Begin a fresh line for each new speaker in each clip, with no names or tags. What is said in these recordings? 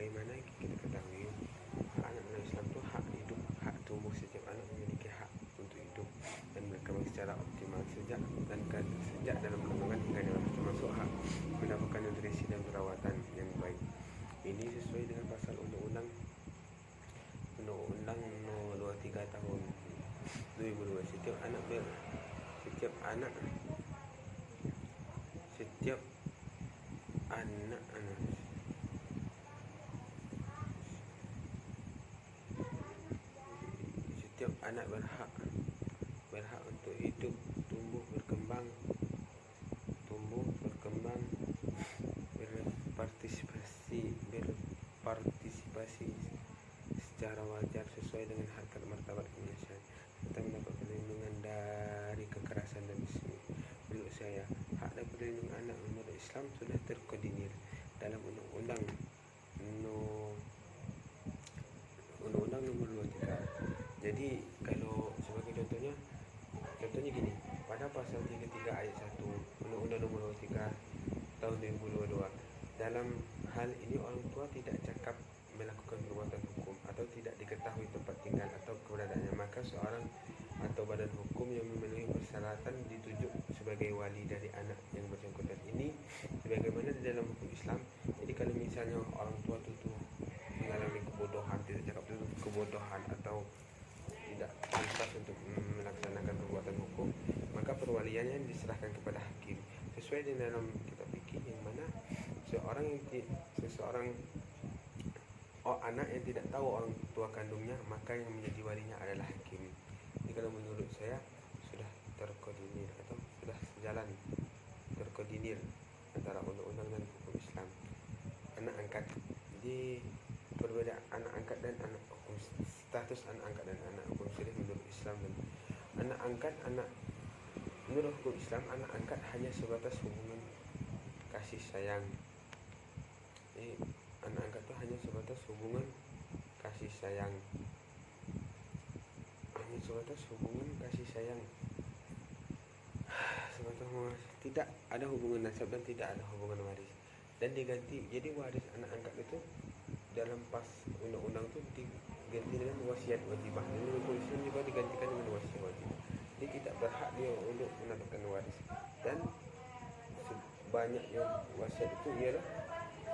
sebagaimana kita ketahui, hak anak dalam Islam itu hak hidup, hak tumbuh. Setiap anak memiliki hak untuk hidup dan berkembang secara optimal sejak dalam kandungan hingga dewasa, termasuk hak mendapatkan nutrisi dan perawatan yang baik. Ini sesuai dengan pasal Undang-Undang Nomor 23 Tahun 2002. Setiap anak berhak untuk hidup, tumbuh, berkembang, berpartisipasi secara wajar sesuai dengan harkat martabat kemanusiaan, serta mendapat perlindungan dari kekerasan dan bisnis. Menurut saya, hak dan perlindungan anak menurut Islam sudah terkoordinir dalam Undang-Undang Nomor 23. Jadi kalau sebagai contohnya gini, pada pasal 33 ayat 1 Undang-Undang Nomor 23 Tahun 2022, dalam hal ini orang tua tidak cakap melakukan perbuatan hukum atau tidak diketahui tempat tinggal atau keberadaannya, maka seorang atau badan hukum yang memenuhi persyaratan ditunjuk sebagai wali dari anak yang bersangkutan. Ini sebagaimana di dalam hukum Islam. Jadi kalau misalnya orang tua itu mengalami kebodohan, tidak cakap itu kebodohan atau tidak pantas untuk melaksanakan perbuatan hukum, maka perwaliannya diserahkan kepada hakim sesuai dengan dalam kitab fikih, yang mana anak yang tidak tahu orang tua kandungnya, maka yang menjadi walinya adalah hakim. Jadi kalau menurut saya sudah terkoordinir atau sudah sejalan, terkoordinir antara undang-undang dan hukum Islam. Anak angkat, jadi perbedaan anak angkat dan anak hukum, status anak angkat dan anak hukum syar'i menurut Islam. Dan menurut hukum Islam, anak angkat hanya sebatas hubungan kasih sayang. Jadi anak angkat itu hanya sebatas hubungan kasih sayang, tidak ada hubungan nasab dan tidak ada hubungan waris, dan diganti. Jadi waris anak angkat itu dalam pas undang-undang itu diganti dengan wasiat wajibah. Ini hukum Islam juga digantikan dengan wasiat wajibah. Jadi tidak berhak dia untuk mendapatkan waris, dan sebanyaknya wasiat itu ialah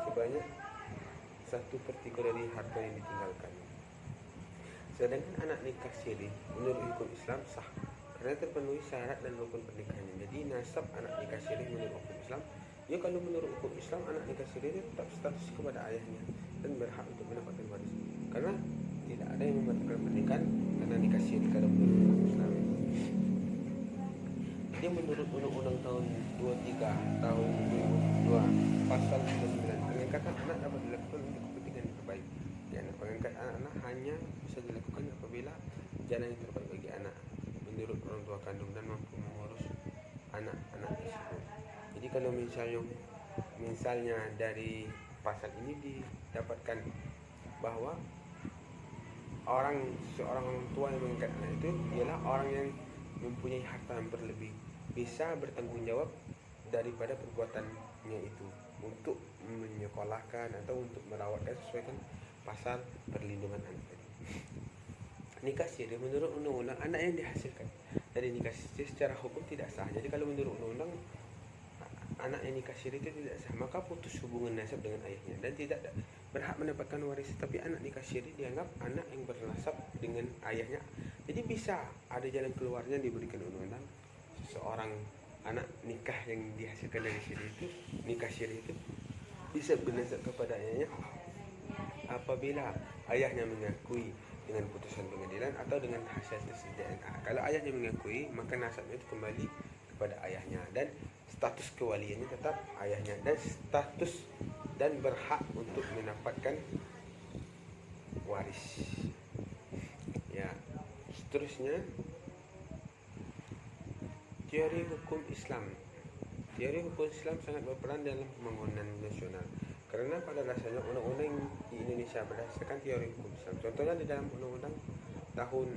sebanyak 1/3 dari harta yang ditinggalkan. Sedangkan anak nikah siri menurut hukum Islam sah karena terpenuhi syarat dan rukun pernikahannya. Jadi nasab anak nikah siri menurut hukum Islam, ya kalau menurut hukum Islam anak nikah siri itu tetap status kepada ayahnya dan berhak untuk mendapatkan waris, karena tidak ada yang membatalkan pernikahan karena nikah siri kalau menurut hukum Islam. Jadi menurut Undang-Undang tahun 23 tahun 2002 pasal 9, pengangkatan anak dapat dilakukan untuk kepentingan yang terbaik. Pengangkatan anak hanya bisa dilakukan apabila jalan yang terbaik bagi anak menurut orang tua kandung dan mampu mengurus anak-anak tersebut. Jadi kalau misalnya dari pasal ini didapatkan bahwa seorang orang tua yang mengangkat anak itu ialah orang yang mempunyai harta yang berlebih, bisa bertanggung jawab daripada perbuatannya itu untuk menyekolahkan atau untuk merawatkan sesuai dengan pasal perlindungan anak tadi. Nikah siri menurut undang-undang, anak yang dihasilkan dari nikah siri secara hukum tidak sah. Jadi kalau menurut undang-undang, anak yang nikah siri itu tidak sah, maka putus hubungan nasab dengan ayahnya dan tidak berhak mendapatkan waris. Tapi anak nikah siri dianggap anak yang bernasab dengan ayahnya. Jadi bisa ada jalan keluarnya diberikan undang-undang. Seseorang anak nikah yang dihasilkan dari nikah siri itu bisa bernasab kepada ayahnya apabila ayahnya mengakui dengan putusan pengadilan atau dengan hasil tes DNA. Kalau ayahnya mengakui, maka nasabnya itu kembali kepada ayahnya dan status kewaliannya tetap ayahnya, dan status dan berhak untuk mendapatkan waris. Ya, seterusnya teori hukum Islam. Teori hukum Islam sangat berperan dalam pembangunan nasional, karena pada dasarnya undang-undang di Indonesia berdasarkan teori hukum Islam. Contohnya di dalam undang-undang tahun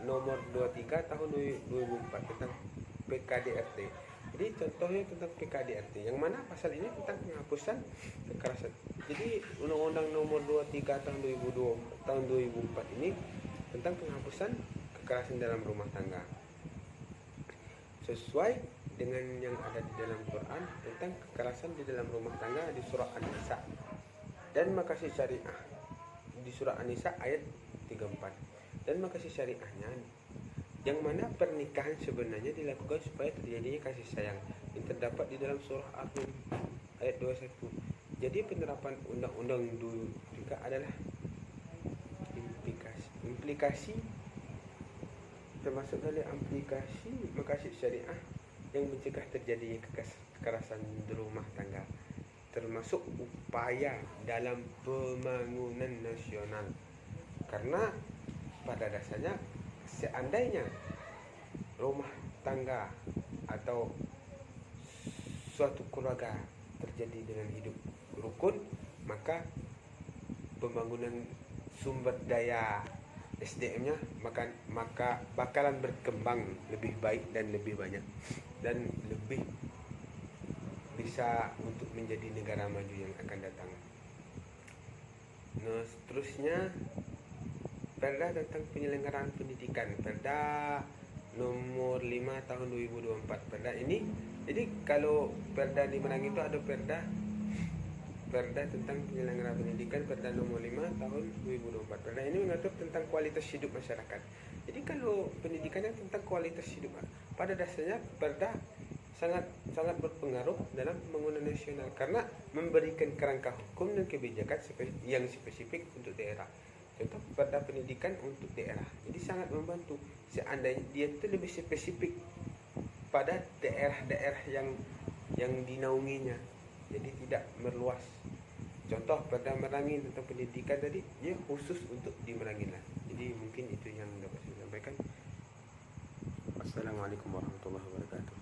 nomor 23 tahun 2004 tentang PKDRT Jadi contohnya tentang PKDRT, yang mana pasal ini tentang penghapusan kekerasan. Jadi Undang-Undang Nomor 23 tahun 2004 ini tentang penghapusan kekerasan dalam rumah tangga. Sesuai dengan yang ada di dalam Quran tentang kekerasan di dalam rumah tangga di surah An-Nisa dan makasih syariah di surah An-Nisa ayat 34. Dan makasih syariahnya yang mana pernikahan sebenarnya dilakukan supaya terjadinya kasih sayang yang terdapat di dalam surah Ar-Rum ayat 21. Jadi penerapan undang-undang dulu juga adalah implikasi termasuk dari aplikasi makasih syariah yang mencegah terjadinya kekerasan di rumah tangga, termasuk upaya dalam pembangunan nasional. Karena pada dasarnya seandainya rumah tangga atau suatu keluarga terjadi dengan hidup rukun, maka pembangunan sumber daya SDM-nya maka bakalan berkembang lebih baik dan lebih banyak dan lebih bisa untuk menjadi negara maju yang akan datang. Nah, seterusnya Perda tentang penyelenggaraan pendidikan, Perda nomor 5 tahun 2024. Perda ini, jadi kalau Perda di Menang itu ada Perda tentang penyelenggaraan pendidikan, Perda nomor 5 tahun 2024. Perda ini mengatur tentang kualitas hidup masyarakat. Jadi kalau pendidikannya tentang kualitas hidup, pada dasarnya Perda sangat berpengaruh dalam pembangunan nasional karena memberikan kerangka hukum dan kebijakan yang spesifik untuk daerah. Contoh Perda pendidikan untuk daerah. Jadi sangat membantu seandainya dia itu lebih spesifik pada daerah-daerah yang dinaunginya. Jadi tidak meluas. Contoh Perda Merangin tentang pendidikan tadi, dia khusus untuk di Merangin lah. Jadi mungkin itu yang dapat saya sampaikan. Wassalamualaikum warahmatullahi wabarakatuh.